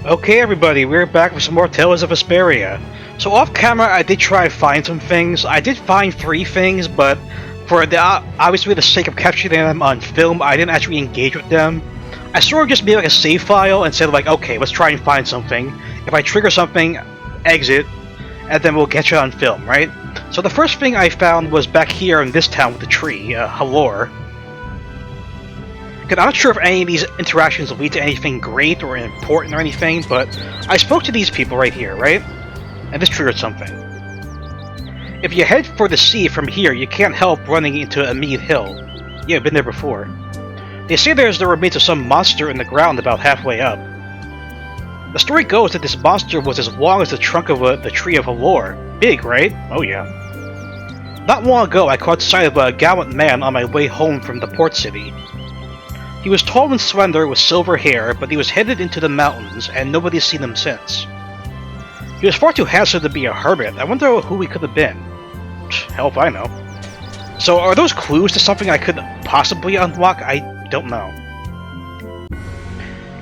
Okay everybody, we're back with some more Tales of Vesperia. So off camera I did try to find some things. I did find 3 things, but for the obviously the sake of capturing them on film, I didn't actually engage with them. I sort of just made like a save file and said like, okay, let's try and find something. If I trigger something, exit, and then we'll get you on film, right? So the first thing I found was back here in this town with the tree, Halor. I'm not sure if any of these interactions will lead to anything great or important or anything, but I spoke to these people right here, right? And this triggered something. If you head for the sea from here, you can't help running into a mead hill. Yeah, I've been there before. They say there's the remains of some monster in the ground about halfway up. The story goes that this monster was as long as the trunk of the tree of Halor. Big, right? Oh yeah. Not long ago, I caught sight of a gallant man on my way home from the port city. He was tall and slender with silver hair, but he was headed into the mountains, and nobody's seen him since. He was far too handsome to be a hermit. I wonder who he could have been. Hell if I know. So are those clues to something I could possibly unlock? I don't know.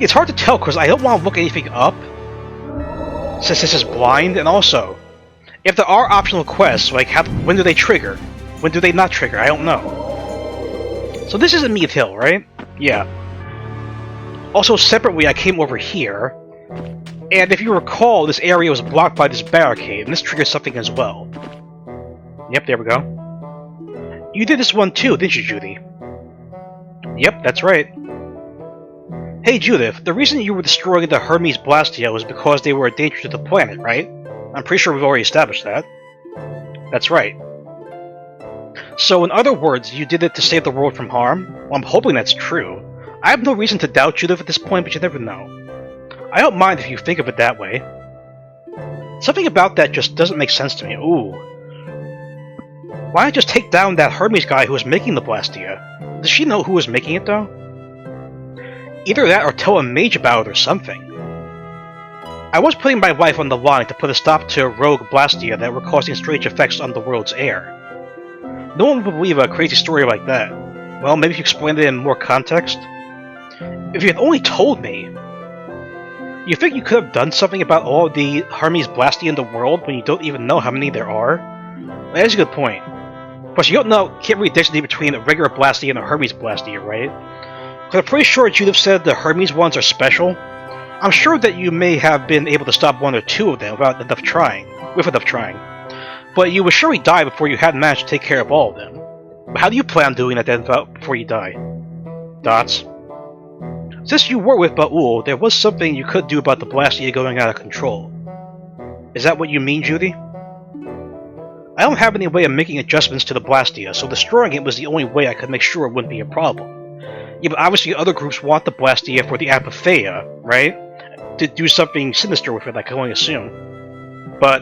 It's hard to tell because I don't want to look anything up, since this is blind, and also, if there are optional quests, like when do they trigger? When do they not trigger? I don't know. So this isn't Mead Hill, right? Yeah. Also, separately, I came over here, and if you recall, this area was blocked by this barricade, and this triggers something as well. Yep, there we go. You did this one too, didn't you, Judy? Yep, that's right. Hey, Judith, the reason you were destroying the Hermes Blastia was because they were a danger to the planet, right? I'm pretty sure we've already established that. That's right. So, in other words, you did it to save the world from harm? Well, I'm hoping that's true. I have no reason to doubt Judith at this point, but you never know. I don't mind if you think of it that way. Something about that just doesn't make sense to me. Ooh. Why not just take down that Hermes guy who was making the Blastia? Does she know who was making it, though? Either that or tell a mage about it or something. I was putting my life on the line to put a stop to rogue Blastia that were causing strange effects on the world's air. No one would believe a crazy story like that. Well, maybe if you explained it in more context? If you had only told me! You think you could have done something about all of the Hermes Blastia in the world when you don't even know how many there are? That is a good point. Plus, you can't really distinguish between a regular Blastia and a Hermes Blastia, right? Because I'm pretty sure you'd have said the Hermes ones are special. I'm sure that you may have been able to stop 1 or 2 of them with enough trying. But you would surely die before you had managed to take care of all of them. But how do you plan on doing that then before you die? Dots. Since you were with Baul, there was something you could do about the Blastia going out of control. Is that what you mean, Judy? I don't have any way of making adjustments to the Blastia, so destroying it was the only way I could make sure it wouldn't be a problem. Yeah, but obviously other groups want the Blastia for the Apotheia, right? To do something sinister with it, I can only assume. But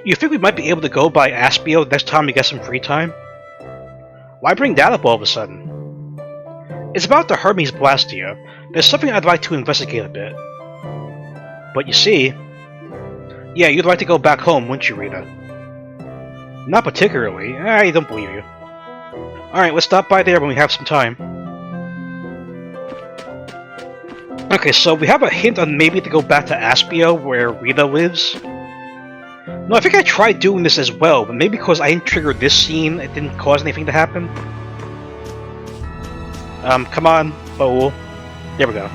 you think we might be able to go by Aspio next time we get some free time? Why bring that up all of a sudden? It's about the Hermes Blastia. There's something I'd like to investigate a bit. But you see... Yeah, you'd like to go back home, wouldn't you, Rita? Not particularly. I don't believe you. Alright, let's stop by there when we have some time. Okay, so we have a hint on maybe to go back to Aspio, where Rita lives. No, I think I tried doing this as well, but maybe because I didn't trigger this scene, it didn't cause anything to happen. Come on, Baul. There we go.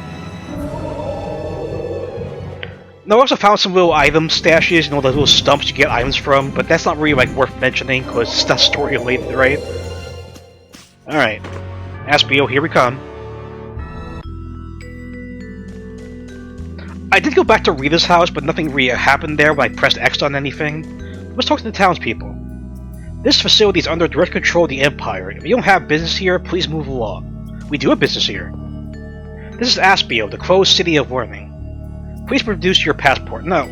Now, I also found some little item stashes, the little stumps you get items from, but that's not really, worth mentioning, because it's not story-related, right? Alright. Aspio, here we come. I did go back to Rita's house, but nothing really happened there when I pressed X on anything. Let's talk to the townspeople. This facility is under direct control of the Empire. If you don't have business here, please move along. We do have business here. This is Aspio, the closed city of learning. Please produce your passport. No.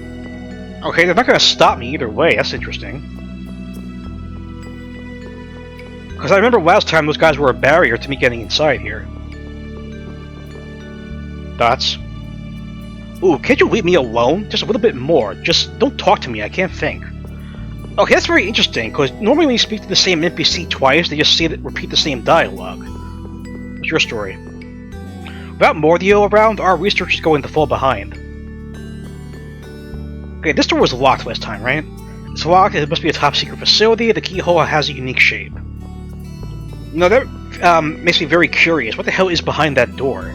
Okay, they're not going to stop me either way. That's interesting. Because I remember last time those guys were a barrier to me getting inside here. Dots. Ooh, can't you leave me alone? Just a little bit more. Just don't talk to me, I can't think. Okay, that's very interesting, because normally when you speak to the same NPC twice, they just repeat the same dialogue. What's your story? Without Mordio around, our research is going to fall behind. Okay, this door was locked last time, right? It's locked, it must be a top-secret facility, the keyhole has a unique shape. You know, that makes me very curious. What the hell is behind that door?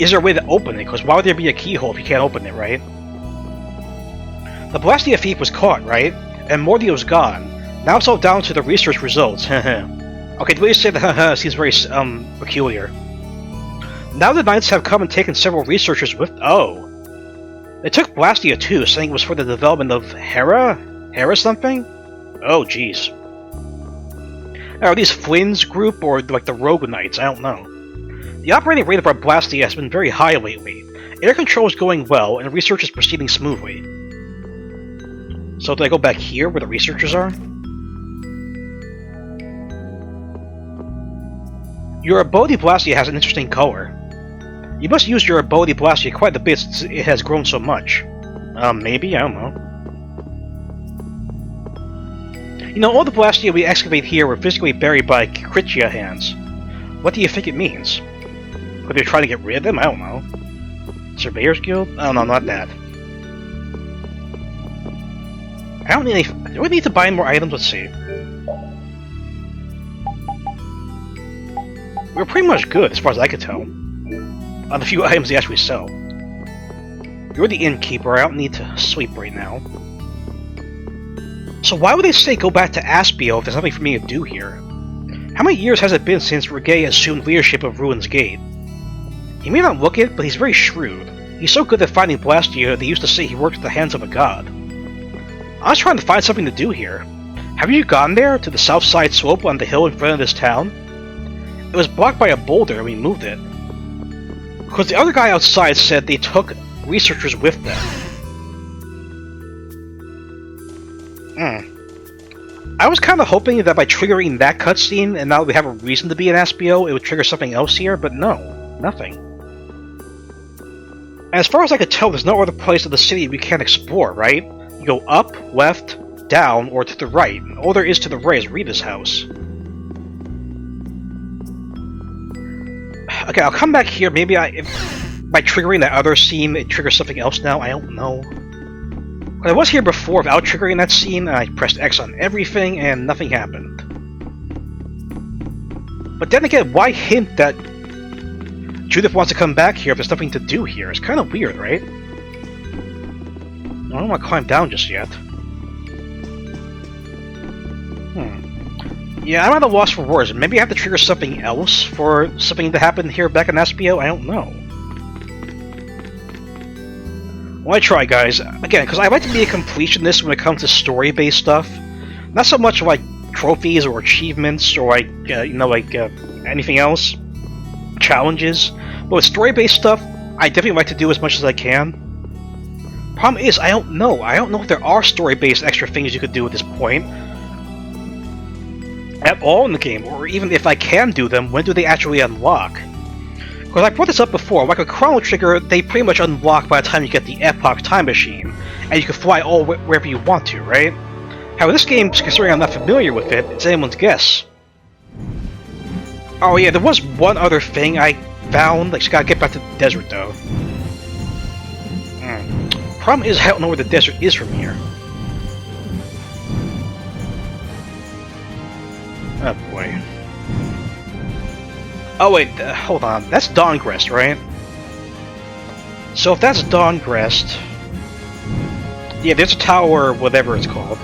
Is there a way to open it? Because why would there be a keyhole if you can't open it, right? The blastia thief was caught, right? And Mordio's gone. Now it's all down to the research results. Okay, the way you say that seems very peculiar. Now the Knights have come and taken several researchers with... Oh. They took Blastia too, saying it was for the development of Hera? Hera something? Oh, jeez. Are these Flynn's group or like the Rogue Knights? I don't know. The operating rate of our Blastia has been very high lately. Air control is going well, and research is proceeding smoothly. So do I go back here where the researchers are? Your ability Blastia has an interesting color. You must use your ability Blastia quite a bit since it has grown so much. Maybe? I don't know. You know, all the Blastia we excavate here were physically buried by Kritia hands. What do you think it means? Could they try to get rid of them? I don't know. Surveyor's Guild? Oh no, not that. I don't need any... Do we need to buy more items? Let's see. We're pretty much good, as far as I could tell. On the few items they actually sell. You're the innkeeper, I don't need to sleep right now. So why would they say go back to Aspio if there's nothing for me to do here? How many years has it been since Regay assumed leadership of Ruin's Gate? He may not look it, but he's very shrewd. He's so good at finding Blastia, they used to say he worked at the hands of a god. I was trying to find something to do here. Have you gone there, to the south side slope on the hill in front of this town? It was blocked by a boulder and we moved it. Because the other guy outside said they took researchers with them. I was kind of hoping that by triggering that cutscene, and now we have a reason to be in Aspio, it would trigger something else here, but no, nothing. And as far as I could tell, there's no other place of the city we can't explore, right? You go up, left, down, or to the right. And all there is to the right is Rita's house. Okay, I'll come back here. Maybe by triggering that other scene, it triggers something else now. I don't know. But I was here before without triggering that scene, and I pressed X on everything, and nothing happened. But then again, why hint that Judith wants to come back here if there's nothing to do here? It's kind of weird, right? I don't want to climb down just yet. Yeah, I'm at a loss for words. Maybe I have to trigger something else for something to happen here back in Aspio? I don't know. Well, I try, guys. Again, because I like to be a completionist when it comes to story-based stuff. Not so much like trophies or achievements or like, anything else. Challenges. But with story-based stuff, I definitely like to do as much as I can. Problem is, I don't know. I don't know if there are story-based extra things you could do at this point. At all in the game, or even if I can do them, when do they actually unlock? Because I brought this up before, like a Chrono Trigger, they pretty much unlock by the time you get the Epoch Time Machine, and you can fly all wherever you want to, right? However, this game, considering I'm not familiar with it, it's anyone's guess. Oh yeah, there was one other thing I found, like, you gotta get back to the desert though. Problem is, I don't know where the desert is from here. Oh boy. Oh wait, hold on. That's Dawngrest, right? So if that's Dawngrest... Yeah, there's a tower, whatever it's called.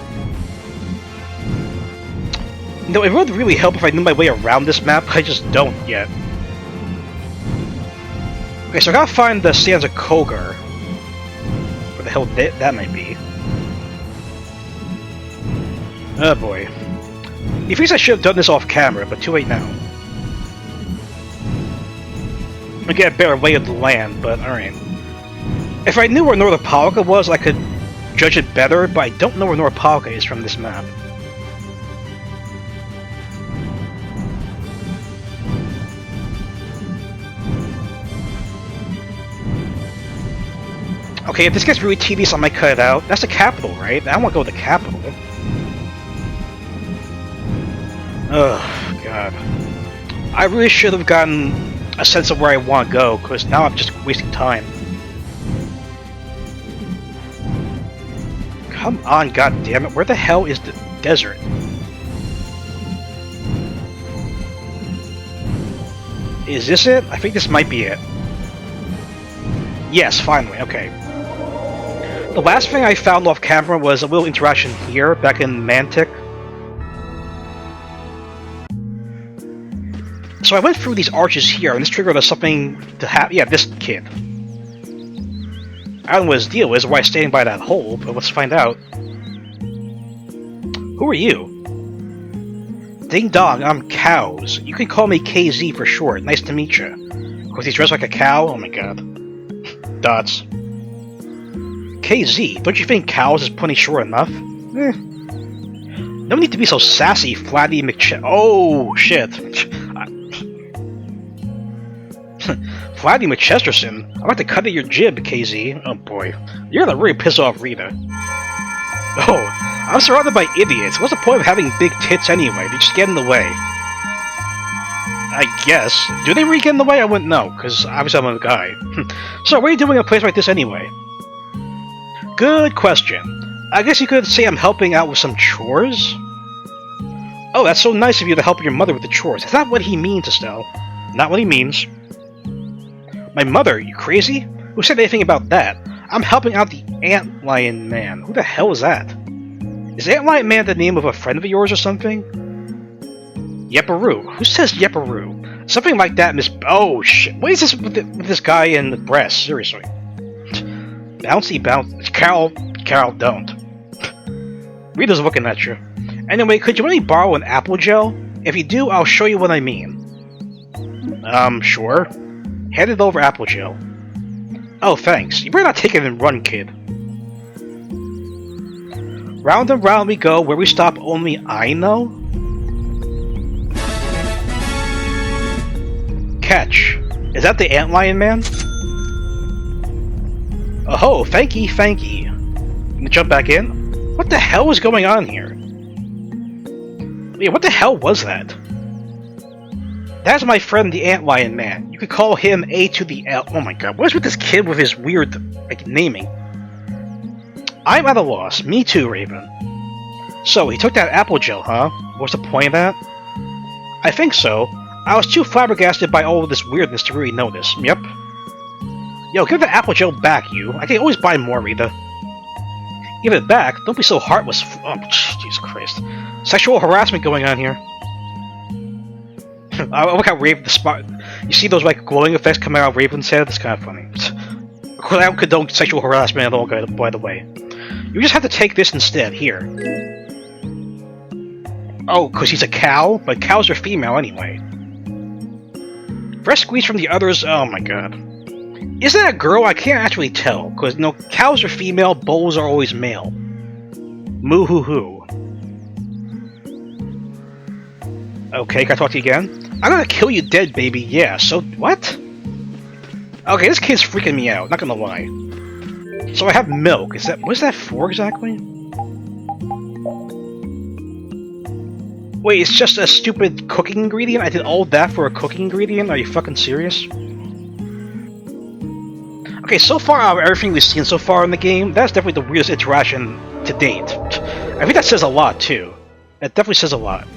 No, it would really help if I knew my way around this map, I just don't yet. Okay, so I gotta find the Sands of Kogar. Where the hell that might be. Oh boy. He thinks I should have done this off camera, but too late now. I get a better lay of the land, but alright. If I knew where Northapalka was, I could judge it better, but I don't know where Northapalka is from this map. Okay, if this gets really tedious, I might cut it out. That's the capital, right? I want to go to the capital. Ugh, God. I really should have gotten a sense of where I want to go, because now I'm just wasting time. Come on, goddammit, where the hell is the desert? Is this it? I think this might be it. Yes, finally, okay. The last thing I found off camera was a little interaction here, back in Mantic. So I went through these arches here, and this triggered something to happen. Yeah, this kid. I don't know what his deal is, why he's standing by that hole, but let's find out. Who are you? Ding dong, I'm Cows. You can call me KZ for short. Nice to meet you. Of course, he's dressed like a cow? Oh my god. Dots. KZ, don't you think Cows is plenty short enough? No need to be so sassy, Flatty McChe- Oh, shit. Flatty McChesterson, I'm about to cut at your jib, KZ. Oh boy. You're gonna really piss off Rita. Oh, I'm surrounded by idiots. What's the point of having big tits anyway? They just get in the way. I guess. Do they really get in the way? I wouldn't know, because obviously I'm a guy. So, what are you doing in a place like this anyway? Good question. I guess you could say I'm helping out with some chores? Oh, that's so nice of you to help your mother with the chores. That's not what he means, Estelle. Not what he means. My mother? You crazy? Who said anything about that? I'm helping out the Antlion Man. Who the hell is that? Is Antlion Man the name of a friend of yours or something? Yepperoo. Who says Yepperoo? Something like that, Miss... Oh, shit. What is this with this guy in the breast? Seriously. Bouncy bounce... Carol, don't. Rita's looking at you. Anyway, could you let me borrow an apple gel? If you do, I'll show you what I mean. Sure. Hand it over, apple gel. Oh, thanks. You better not take it and run, kid. Round and round we go, where we stop only I know? Catch. Is that the Antlion Man? Oh, thanky. Can you jump back in? What the hell is going on here? Wait, what the hell was that? That's my friend the Antlion Man. You could call him A to the L. Oh my god, what is with this kid with his weird, like, naming? I'm at a loss. Me too, Raven. So, he took that apple gel, huh? What's the point of that? I think so. I was too flabbergasted by all of this weirdness to really notice. Yep. Yo, give the apple gel back, you. I can always buy more, Rita. Give it back? Don't be so heartless. Oh, Jesus Christ. Sexual harassment going on here. I look how Raven, the spot. You see those like glowing effects coming out of Raven's head? That's kind of funny. I don't condone sexual harassment at all, by the way. You just have to take this instead. Here. Oh, because he's a cow? But cows are female anyway. Breast squeeze from the others. Oh my god. Is that a girl? I can't actually tell. Because, you know, cows are female, bulls are always male. Moo hoo hoo. Okay, can I talk to you again? I'm gonna kill you dead, baby. Yeah, so what? Okay, this kid's freaking me out, not gonna lie. So I have milk. What's that for exactly? Wait, it's just a stupid cooking ingredient? I did all that for a cooking ingredient? Are you fucking serious? Okay, so far out of everything we've seen so far in the game, that's definitely the weirdest interaction to date. I think that says a lot, too. That definitely says a lot.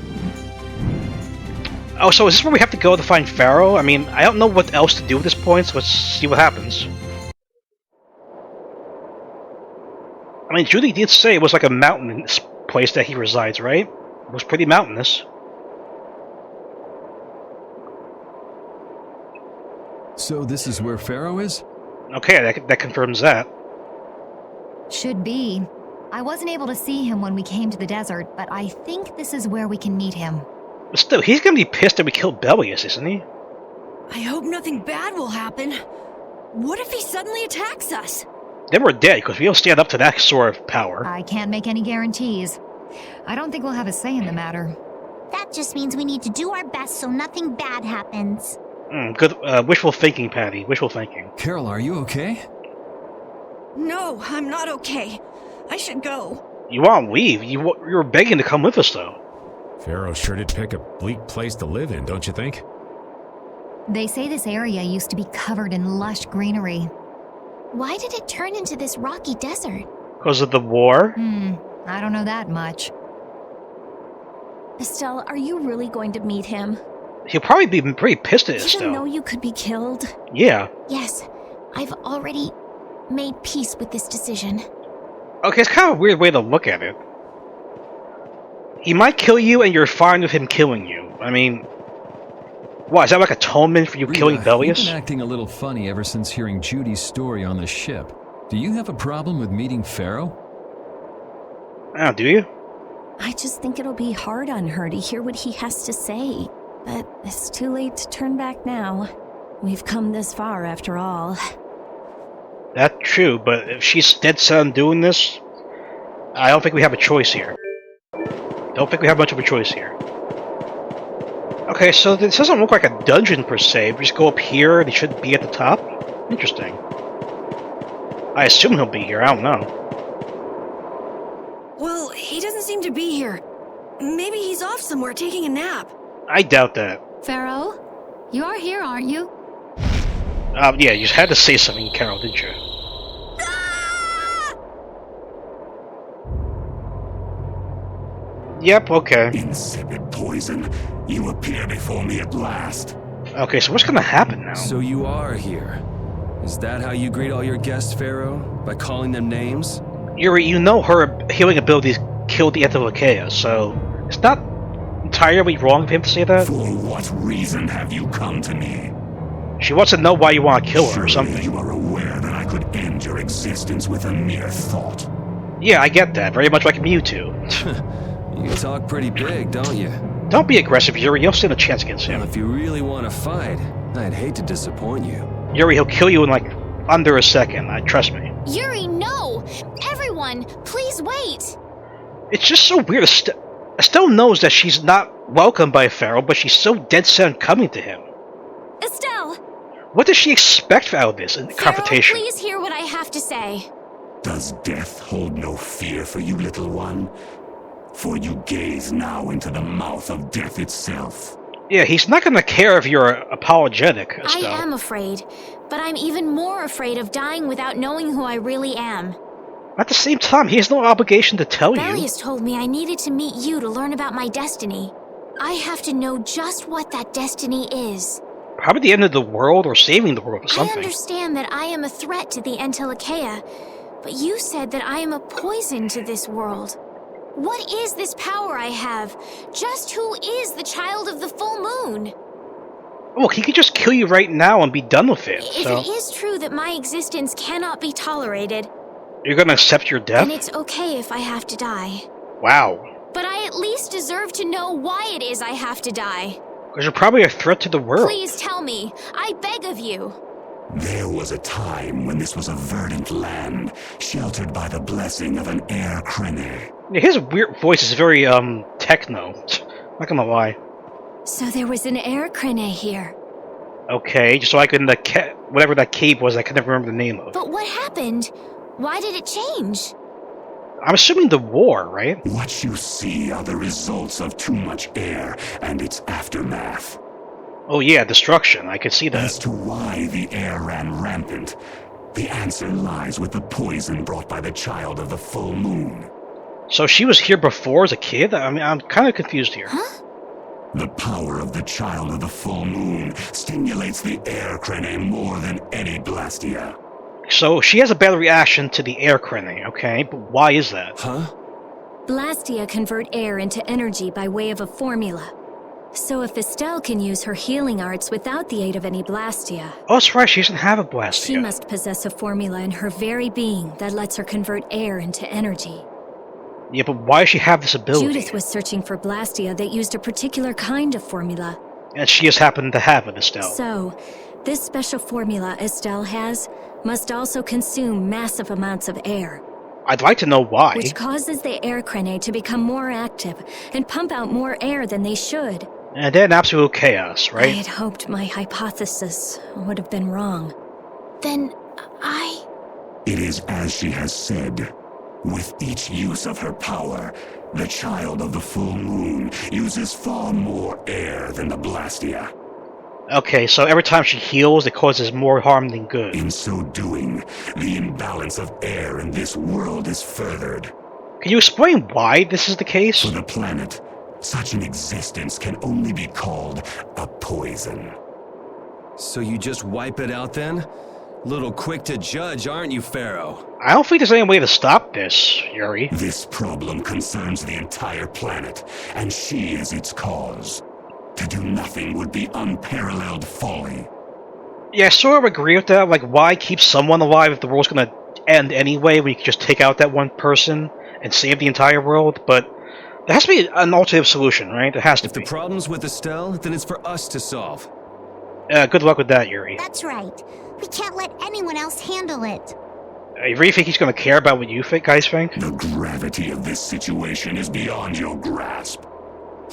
Oh, so is this where we have to go to find Phaeroh? I mean, I don't know what else to do at this point, so let's see what happens. I mean, Judy did say it was like a mountainous place that he resides, right? It was pretty mountainous. So this is where Phaeroh is? Okay, that confirms that. Should be. I wasn't able to see him when we came to the desert, but I think this is where we can meet him. But still, he's gonna be pissed that we killed Belius, isn't he? I hope nothing bad will happen. What if he suddenly attacks us? Then we're dead, because we don't stand up to that sort of power. I can't make any guarantees. I don't think we'll have a say in the matter. That just means we need to do our best so nothing bad happens. Good, wishful thinking, Patty. Wishful thinking. Carol, are you okay? No, I'm not okay. I should go. You want to leave? You were begging to come with us, though. Phaeroh sure did pick a bleak place to live in, don't you think? They say this area used to be covered in lush greenery. Why did it turn into this rocky desert? Because of the war? I don't know that much. Estelle, are you really going to meet him? He'll probably be pretty pissed at Even Estelle. though you could be killed? Yeah. Yes, I've already made peace with this decision. Okay, it's kind of a weird way to look at it. He might kill you and you're fine with him killing you. I mean... What, is that like atonement for you killing You've Bellius? been acting a little funny ever since hearing Judy's story on the ship. Do you have a problem with meeting Phaeroh? Oh, do you? I just think it'll be hard on her to hear what he has to say. But it's too late to turn back now. We've come this far after all. That's true, but if she's dead set on doing this, I don't think we have a choice here. Don't think we have much of a choice here. Okay, so this doesn't look like a dungeon per se. We just go up here and he should be at the top? Interesting. I assume he'll be here, I don't know. Well, he doesn't seem to be here. Maybe he's off somewhere taking a nap. I doubt that. Phaeroh, you are here, aren't you? Yeah, you had to say something, Carol, didn't you? Yep, okay. Insipid poison. You appear before me at last. Okay, so what's gonna happen now? So you are here. Is that how you greet all your guests, Phaeroh? By calling them names? Yuri, you know her healing abilities killed the Antilocheia, so it's not entirely wrong for him to say that. For what reason have you come to me? She wants to know why you want to kill her or Surely something. you are aware that I could end your existence with a mere thought. Yeah, I get that. Very much like Mewtwo. You talk pretty big, don't you? Don't be aggressive, Yuri. You'll stand a chance against Well, him. if you really want to fight, I'd hate to disappoint you. Yuri, he'll kill you in like under a second. Trust me. Yuri, no! Everyone, please wait! It's just so weird. Estelle knows that she's not welcomed by Phaeroh, but she's so dead set on coming to him. Estelle! What does she expect out of this confrontation? Phaeroh, please hear what I have to say. Does death hold no fear for you, little one? For you gaze now into the mouth of death itself. Yeah, he's not gonna care if you're apologetic, Estelle. I am afraid, but I'm even more afraid of dying without knowing who I really am. At the same time, he has no obligation to tell you. Bellius told me I needed to meet you to learn about my destiny. I have to know just what that destiny is. Probably the end of the world or saving the world or I something. understand that I am a threat to the Antilocheia, but you said that I am a poison to this world. What is this power I have? Just who is the child of the full moon? Look, he could just kill you right now and be done with it. If So it is true that my existence cannot be tolerated, you're gonna accept your death? then it's okay if I have to die. Wow. But I at least deserve to know why it is I have to die. Because you're probably a threat to the world. Please tell me. I beg of you. There was a time when this was a verdant land, sheltered by the blessing of an air crene. Yeah, his weird voice is very, techno. Not gonna lie. So there was an air crene here. Okay, just so I could, whatever that cave was, I can never remember the name of. But what happened? Why did it change? I'm assuming the war, right? What you see are the results of too much air and its aftermath. Oh yeah, destruction. I could see As that. to why the air ran rampant, the answer lies with the poison brought by the child of the full moon. So she was here before as a kid? I mean, I'm kind of confused here. The power of the child of the full moon stimulates the air crene more than any blastia. So she has a bad reaction to the air crene, okay? But why is that? Huh? Blastia convert air into energy by way of a formula. So if Estelle can use her healing arts without the aid of any blastia, Oh, that's right, she doesn't have a blast she yet. must possess a formula in her very being that lets her convert air into energy. Yeah, but why does she have this ability? Judith was searching for blastia that used a particular kind of formula. And she just happened to have it, Estelle. So, this special formula Estelle has must also consume massive amounts of air, I'd like to know why. which causes the air crene to become more active and pump out more air than they should. And then absolute chaos, I right? had hoped my hypothesis would have been wrong. Then It is as she has said. With each use of her power, the child of the full moon uses far more air than the blastia. Okay, so every time she heals, it causes more harm than good. In so doing, the imbalance of air in this world is furthered. Can you explain why this is the case? For the planet, such an existence can only be called a poison. So you just wipe it out then? Little quick to judge, aren't you, Phaeroh? I don't think there's any way to stop this, Yuri. This problem concerns the entire planet, and she is its cause. To do nothing would be unparalleled folly. Yeah, I sort of agree with that. Like, why keep someone alive if the world's gonna end anyway? We could just take out that one person and save the entire world, but there has to be an alternative solution, right? There has to If be. the problem's with Estelle, then it's for us to solve. Good luck with that, Yuri. That's right. We can't let anyone else handle it. You really think he's gonna care about what you guys think? The gravity of this situation is beyond your grasp.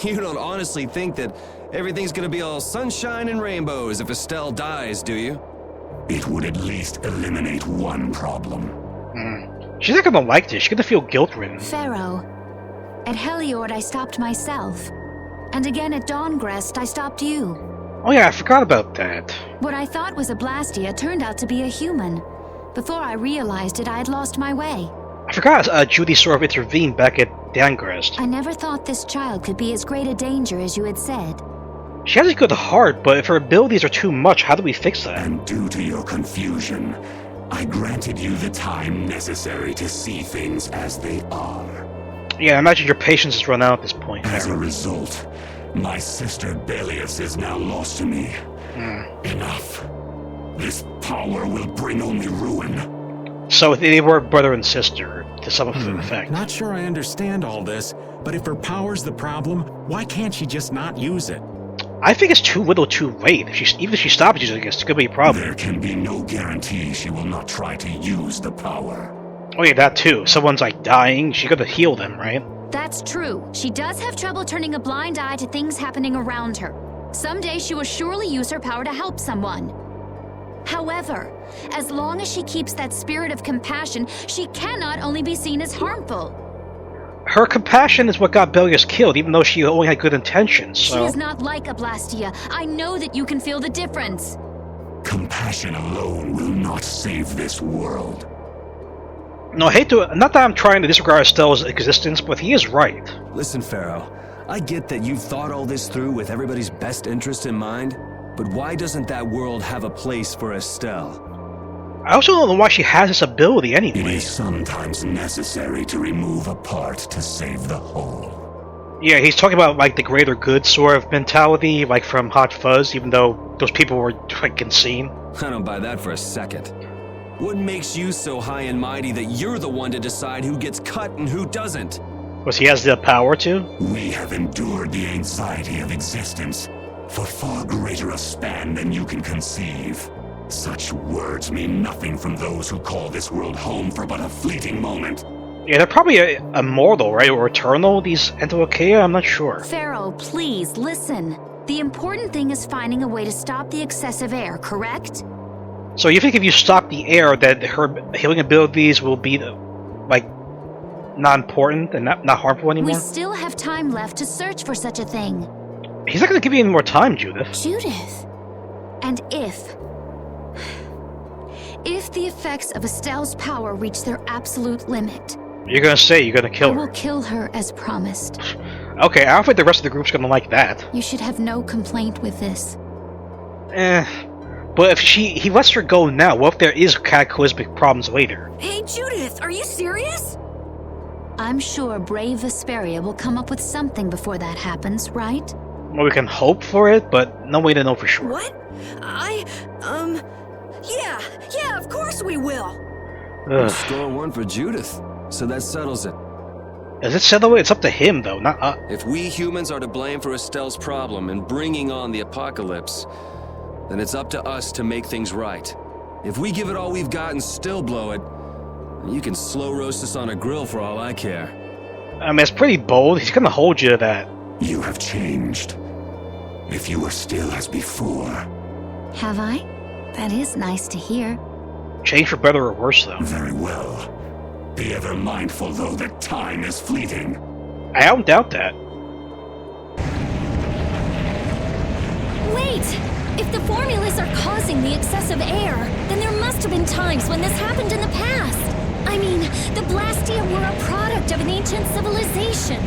You don't honestly think that everything's gonna be all sunshine and rainbows if Estelle dies, do you? It would at least eliminate one problem. She's not gonna like this. She's gonna feel guilt-ridden. Phaeroh, at Heliord I stopped myself. And again at Dawngrest I stopped you. Oh yeah, I forgot about that. What I thought was a blastia turned out to be a human. Before I realized it, I had lost my way. I forgot Judy sort of intervened back at Dangrest. I never thought this child could be as great a danger as you had said. She has a good heart, but if her abilities are too much, how do we fix that? And due to your confusion, I granted you the time necessary to see things as they are. Yeah, I imagine your patience has run out at this point. As a result, my sister Belius is now lost to me. Enough. This power will bring only ruin. So they were brother and sister, to some effect. Not sure I understand all this, but if her power's the problem, why can't she just not use it? I think it's too little too late. Even if she stops using it, it's gonna be a problem. There can be no guarantee she will not try to use the power. Oh yeah, that too. Someone's like dying, she gotta heal them, right? That's true. She does have trouble turning a blind eye to things happening around her. Someday she will surely use her power to help someone. However, as long as she keeps that spirit of compassion, she cannot only be seen as harmful. Her compassion is what got Belius killed, even though she only had good intentions, so... She is not like a blastia. I know that you can feel the difference. Compassion alone will not save this world. No, I hate to... Not that I'm trying to disregard Estelle's existence, but he is right. Listen, Phaeroh, I get that you've thought all this through with everybody's best interest in mind, but why doesn't that world have a place for Estelle? I also don't know why she has this ability anyway. It is sometimes necessary to remove a part to save the whole. Yeah, he's talking about like the greater good sort of mentality, like from Hot Fuzz, even though those people were like insane. I don't buy that for a second. What makes you so high and mighty that you're the one to decide who gets cut and who doesn't? Because he has the power to? We have endured the anxiety of existence for far greater a span than you can conceive. Such words mean nothing from those who call this world home for but a fleeting moment. Yeah, they're probably immortal, right? Or eternal, these Entelokea? I'm not sure. Phaeroh, please, listen. The important thing is finding a way to stop the excessive air, correct? So you think if you stop the air, that her healing abilities will be, like, not important and not harmful anymore? We still have time left to search for such a thing. He's not going to give you any more time, Judith. Judith. And if the effects of Estelle's power reach their absolute limit, You're going to say you're going to kill I her. will kill her as promised. Okay, I don't think the rest of the group's going to like that. You should have no complaint with this. But if he lets her go now, what if there is cataclysmic problems later? Hey, Judith, are you serious? I'm sure brave Vesperia will come up with something before that happens, right? Well, we can hope for it, but no way to know for sure. What? Yeah, of course we will. Ugh. Score one for Judith, so that settles it. Does it settle it? It's up to him, though, not us. If we humans are to blame for Estelle's problem and bringing on the apocalypse, then it's up to us to make things right. If we give it all we've got and still blow it, you can slow roast us on a grill for all I care. I mean, it's pretty bold. He's gonna hold you to that. You have changed. If you were still as before. Have I? That is nice to hear. Change for better or worse, though. Very well. Be ever mindful, though, that time is fleeting. I don't doubt that. Wait! If the formulas are causing the excessive air, then there must have been times when this happened in the past. I mean, the blastia were a product of an ancient civilization.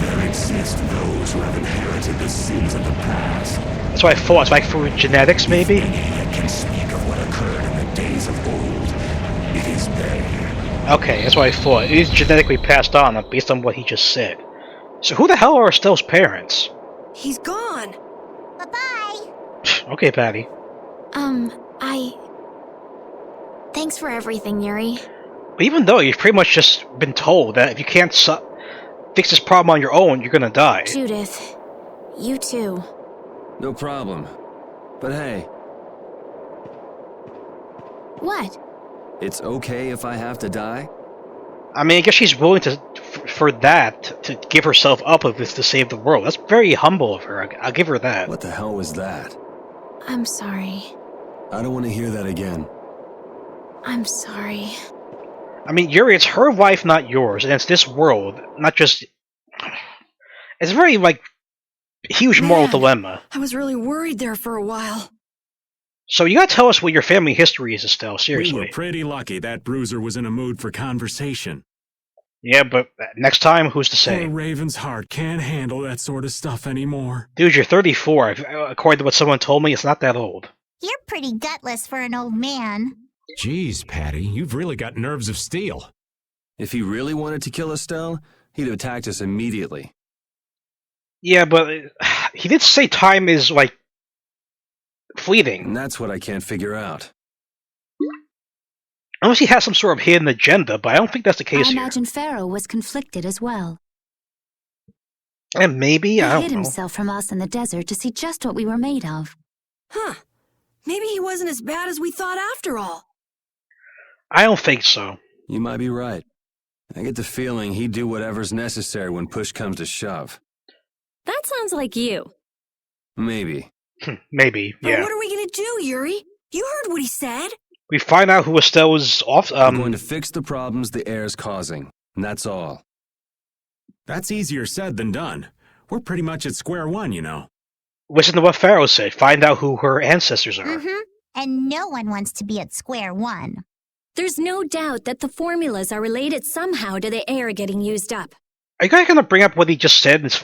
There exist those who have inherited the sins of the past. That's what I thought. It's like through genetics, maybe? If any yet can speak of what occurred in the days of old, it is they. Okay, that's what I thought. It is genetically passed on based on what he just said. So who the hell are Estelle's parents? He's gone. Bye-bye. Okay, Patty. Thanks for everything, Yuri. But even though you've pretty much just been told that if you can't fix this problem on your own, you're gonna die. Judith, you too. No problem. But hey, What? it's okay if I have to die? I mean, I guess she's willing to, for that, to give herself up if it's to save the world. That's very humble of her. I'll give her that. What the hell was that? I'm sorry. I don't want to hear that again. I'm sorry. I mean, Yuri, it's her life, not yours, and it's this world, not just... It's a very, like, huge moral dilemma. I was really worried there for a while. So you gotta tell us what your family history is, Estelle, seriously. We were pretty lucky that bruiser was in a mood for conversation. Yeah, but next time, who's to say? Poor Raven's heart can't handle that sort of stuff anymore. Dude, you're 34. According to what someone told me, it's not that old. You're pretty gutless for an old man. Jeez, Patty, you've really got nerves of steel. If he really wanted to kill Estelle, he'd have attacked us immediately. Yeah, but he did say time is, like, fleeting. And that's what I can't figure out. Unless he has some sort of hidden agenda, but I don't think that's the case I here. imagine Phaeroh was conflicted as well. And maybe, I He don't hid know. himself from us in the desert to see just what we were made of. Huh. Maybe he wasn't as bad as we thought after all. I don't think so. You might be right. I get the feeling he'd do whatever's necessary when push comes to shove. That sounds like you. Maybe. Maybe, But yeah. what are we gonna do, Yuri? You heard what he said. We find out who Estelle's off. I'm going to fix the problems the air's causing, and that's all. That's easier said than done. We're pretty much at square one, you know. Listen to what Phaeroh said. Find out who her ancestors are. Mm-hmm. And no one wants to be at square one. There's no doubt that the formulas are related somehow to the air getting used up. Are you guys gonna bring up what he just said in his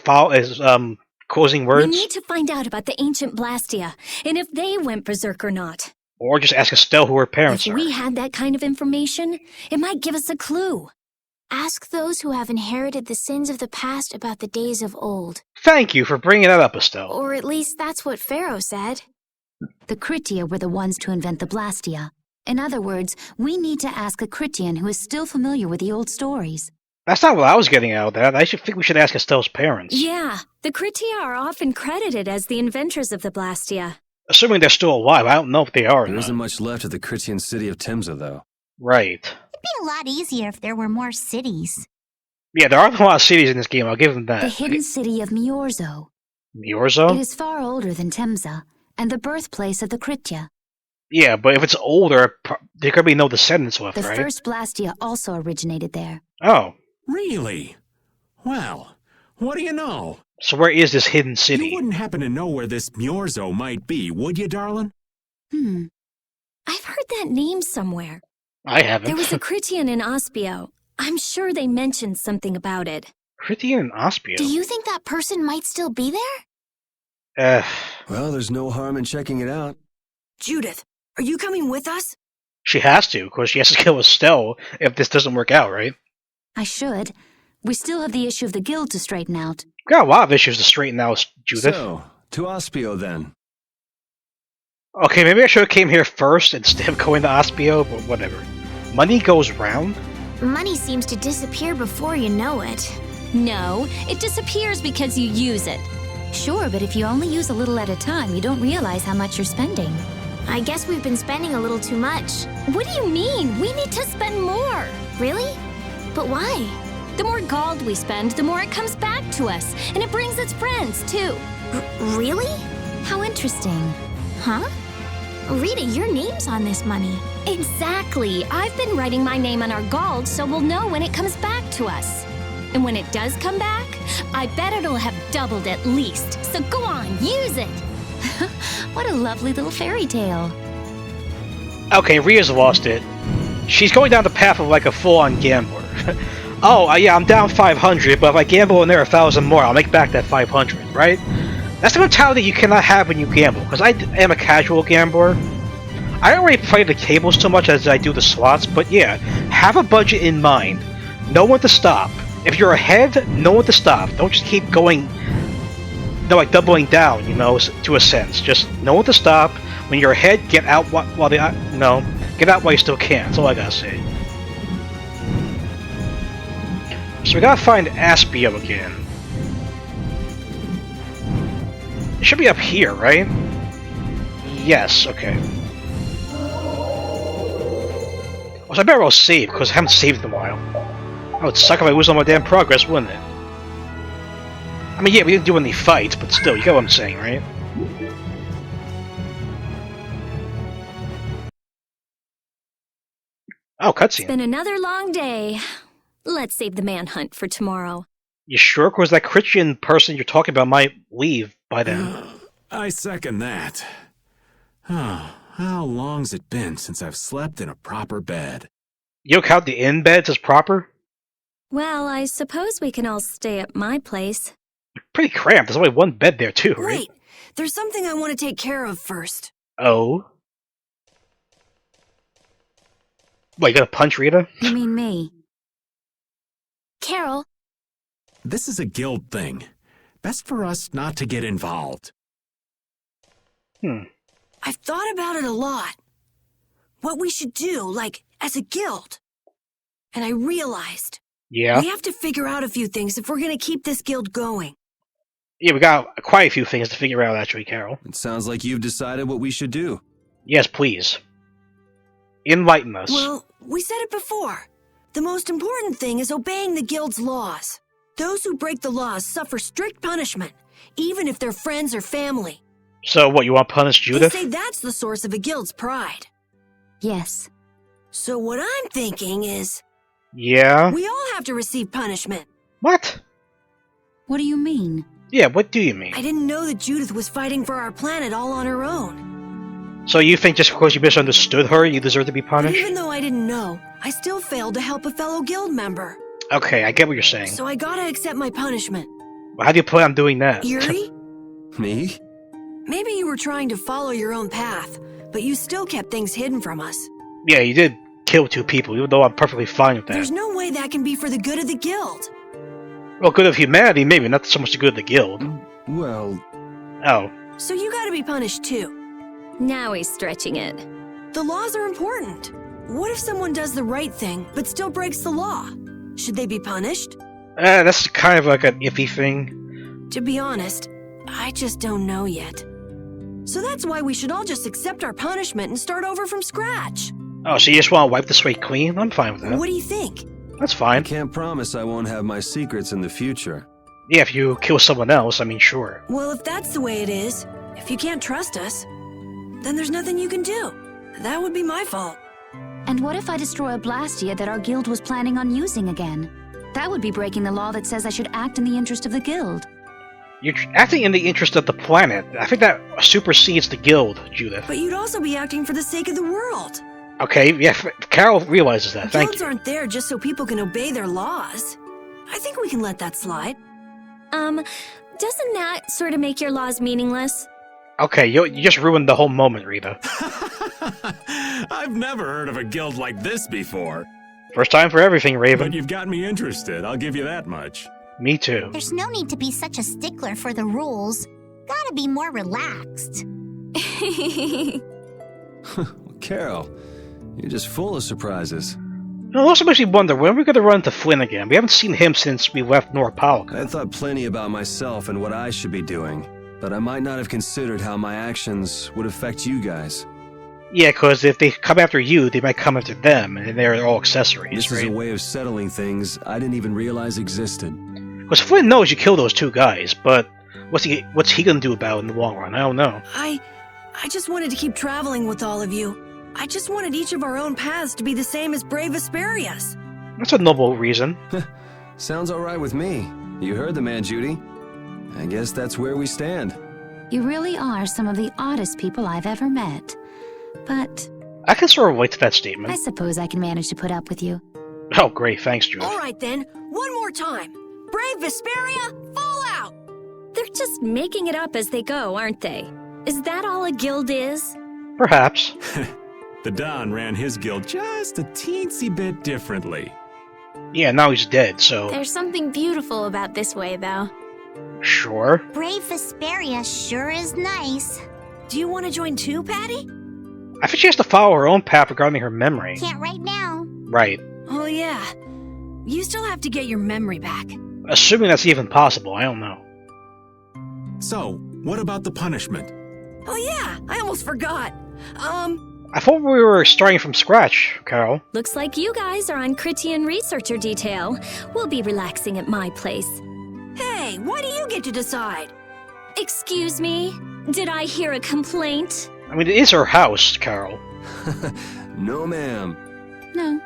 closing words? We need to find out about the ancient blastia, and if they went berserk or not. Or just ask Estelle who her parents If are. we had that kind of information, it might give us a clue. Ask those who have inherited the sins of the past about the days of old. Thank you for bringing that up, Estelle. Or at least that's what Phaeroh said. The Critia were the ones to invent the blastia. In other words, we need to ask a Critian who is still familiar with the old stories. That's not what I was getting out of that. I think we should ask Estelle's parents. Yeah, the Critia are often credited as the inventors of the blastia. Assuming they're still alive. I don't know if they are or There not. isn't much left of the Critian city of Timza, though. Right. It'd be a lot easier if there were more cities. Yeah, there aren't a lot of cities in this game. I'll give them that. The hidden city of Miorzo. Miorzo? It is far older than Timza, and the birthplace of the Critia. Yeah, but if it's older, there could be no descendants left, The right? first blastia also originated there. Oh. Really? Well, what do you know? So where is this hidden city? You wouldn't happen to know where this Miorzo might be, would you, darling? I've heard that name somewhere. I haven't. There was a Critian in Aspio. I'm sure they mentioned something about it. Critian and Aspio? Do you think that person might still be there? Well, there's no harm in checking it out. Judith, are you coming with us? She has to, because she has to kill Estelle if this doesn't work out, right? I should. We still have the issue of the guild to straighten out. We've got a lot of issues to straighten out, Judith. So, to Aspio then. Okay, maybe I should have came here first instead of going to Aspio, but whatever. Money goes round? Money seems to disappear before you know it. No, it disappears because you use it. Sure, but if you only use a little at a time, you don't realize how much you're spending. I guess we've been spending a little too much. What do you mean? We need to spend more. Really? But why? The more gold we spend, the more it comes back to us. And it brings its friends, too. Really? How interesting. Huh? Rita, your name's on this money. Exactly. I've been writing my name on our gold so we'll know when it comes back to us. And when it does come back, I bet it'll have doubled at least. So go on, use it. What a lovely little fairy tale. Okay, Ria's lost it. She's going down the path of like a full-on gambler. Oh, yeah, I'm down 500, but if I gamble in there 1,000 more, I'll make back that 500, right? That's the mentality you cannot have when you gamble, because I am a casual gambler. I don't really play the tables so much as I do the slots, but yeah, have a budget in mind. Know when to stop. If you're ahead, know when to stop. Don't just keep going, like doubling down, you know, to a sense. Just know when to stop. When you're ahead, get out while get out while you still can. That's all I gotta say. So we gotta find Aspio again. It should be up here, right? Yes, okay. So I better well save, because I haven't saved in a while. That would suck if I lose all my damn progress, wouldn't it? I mean, yeah, we didn't do any fights, but still, you get what I'm saying, right? Oh, cutscene. It's been another long day. Let's save the manhunt for tomorrow. You sure? Because that Christian person you're talking about might leave by then. I second that. Oh, how long's it been since I've slept in a proper bed? You don't count the inn beds as proper? Well, I suppose we can all stay at my place. Pretty cramped. There's only one bed there, too, right? Wait, there's something I want to take care of first. Oh? What, you gonna punch Rita? You mean me? Carol, This is a guild thing. Best for us not to get involved. I've thought about it a lot. What we should do, like, as a guild. And I realized Yeah? we have to figure out a few things if we're going to keep this guild going. Yeah, we got quite a few things to figure out, actually, Carol. It sounds like you've decided what we should do. Yes, please. Enlighten us. Well, we said it before. The most important thing is obeying the guild's laws. Those who break the laws suffer strict punishment, even if they're friends or family. So, what, you want to punish Judith? They say that's the source of a guild's pride. Yes. So what I'm thinking is, Yeah? we all have to receive punishment. What? What do you mean? Yeah, what do you mean? I didn't know that Judith was fighting for our planet all on her own. So you think just because you misunderstood her, you deserve to be But punished? even though I didn't know, I still failed to help a fellow guild member. Okay, I get what you're saying. So I gotta accept my punishment. Well, how do you plan on doing that? Yuri? Me? Maybe you were trying to follow your own path, but you still kept things hidden from us. Yeah, you did kill 2 people, even though I'm perfectly fine with that. There's no way that can be for the good of the guild. Well, good of humanity, maybe, not so much the good of the guild. Well, Oh. So you gotta be punished too. Now he's stretching it. The laws are important. What if someone does the right thing, but still breaks the law? Should they be punished? That's kind of like an iffy thing. To be honest, I just don't know yet. So that's why we should all just accept our punishment and start over from scratch. Oh, so you just want to wipe the slate clean? I'm fine with that. What do you think? That's I fine. can't promise I won't have my secrets in the future. Yeah, if you kill someone else, I mean, sure. Well, if that's the way it is, if you can't trust us, then there's nothing you can do. That would be my fault. And what if I destroy a blastia that our guild was planning on using again? That would be breaking the law that says I should act in the interest of the guild. You're acting in the interest of the planet. I think that supersedes the guild, Judith. But you'd also be acting for the sake of the world. Okay, yeah, Carol realizes that. Thank Guilds you. aren't there just so people can obey their laws. I think we can let that slide. Doesn't that sort of make your laws meaningless? Okay, you just ruined the whole moment, Rita. I've never heard of a guild like this before. First time for everything, Raven. But you've got me interested, I'll give you that much. Me too. There's no need to be such a stickler for the rules. Gotta be more relaxed. Carol, you're just full of surprises. It also makes me wonder, when are we going to run into Flynn again? We haven't seen him since we left Norpolica. I thought plenty about myself and what I should be doing, but I might not have considered how my actions would affect you guys. Yeah, because if they come after you, they might come after them, and they're all accessories, This is a way of settling things I didn't even realize existed. Because Flynn knows you killed those 2 guys, but what's he going to do about it in the long run? I don't know. I just wanted to keep traveling with all of you. I just wanted each of our own paths to be the same as brave Vesperia's. That's a noble reason. Sounds alright with me. You heard the man, Judy. I guess that's where we stand. You really are some of the oddest people I've ever met. But I can sort of relate to that statement. I suppose I can manage to put up with you. Oh, great. Thanks, Judith. All right then, one more time. Brave Vesperia, fall out! They're just making it up as they go, aren't they? Is that all a guild is? Perhaps. The Don ran his guild just a teensy bit differently. Yeah, now he's dead, so... There's something beautiful about this way, though. Sure. Brave Vesperia sure is nice. Do you want to join too, Patty? I think she has to follow her own path regarding her memory. Can't right now. Right. Oh yeah. You still have to get your memory back. Assuming that's even possible, I don't know. So, what about the punishment? Oh yeah, I almost forgot. I thought we were starting from scratch, Carol. Looks like you guys are on Critian researcher detail. We'll be relaxing at my place. Hey, why do you get to decide? Excuse me? Did I hear a complaint? I mean, it is her house, Carol. No, ma'am. No.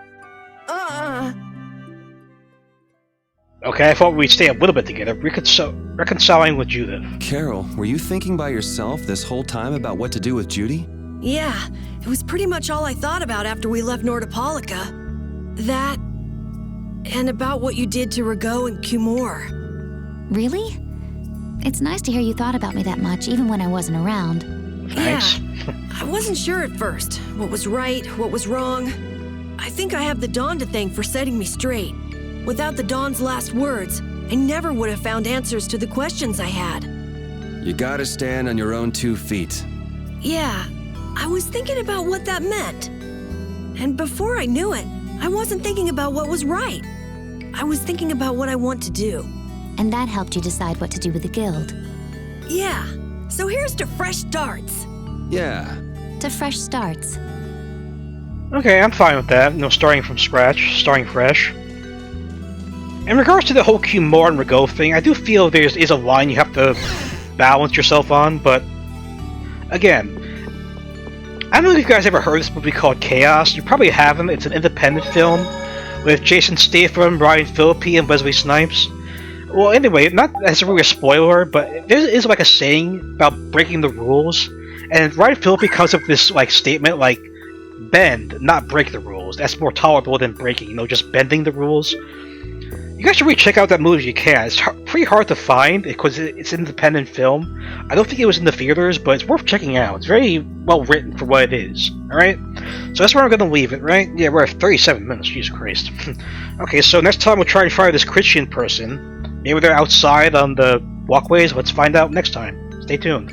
Okay, I thought we'd stay a little bit together, reconciling with Judith. Carol, were you thinking by yourself this whole time about what to do with Judy? Yeah, it was pretty much all I thought about after we left Nordopolica. That, and about what you did to Rago and Cumore. Really? It's nice to hear you thought about me that much, even when I wasn't around. Thanks. Yeah, I wasn't sure at first. What was right, what was wrong. I think I have the Dawn to thank for setting me straight. Without the Dawn's last words, I never would have found answers to the questions I had. You gotta stand on your own 2 feet. Yeah, I was thinking about what that meant. And before I knew it, I wasn't thinking about what was right. I was thinking about what I want to do. And that helped you decide what to do with the guild. Yeah, so here's to fresh starts. Yeah. To fresh starts. Okay, I'm fine with that. No starting from scratch, starting fresh. In regards to the whole Cumore and Rago thing, I do feel there is a line you have to balance yourself on, but again, I don't know if you guys ever heard of this movie called Chaos. You probably haven't. It's an independent film with Jason Statham, Ryan Phillippe, and Wesley Snipes. Well, anyway, not necessarily a spoiler, but there is like a saying about breaking the rules, and Ryan Phillippe comes up with this like statement like, bend, not break the rules. That's more tolerable than breaking, you know, just bending the rules. You guys should really check out that movie if you can. It's pretty hard to find because it's an independent film. I don't think it was in the theaters, but it's worth checking out. It's very well written for what it is. Alright? So that's where I'm going to leave it, right? Yeah, we're at 37 minutes. Jesus Christ. Okay, so next time we'll try and find this Christian person. Maybe they're outside on the walkways. Let's find out next time. Stay tuned.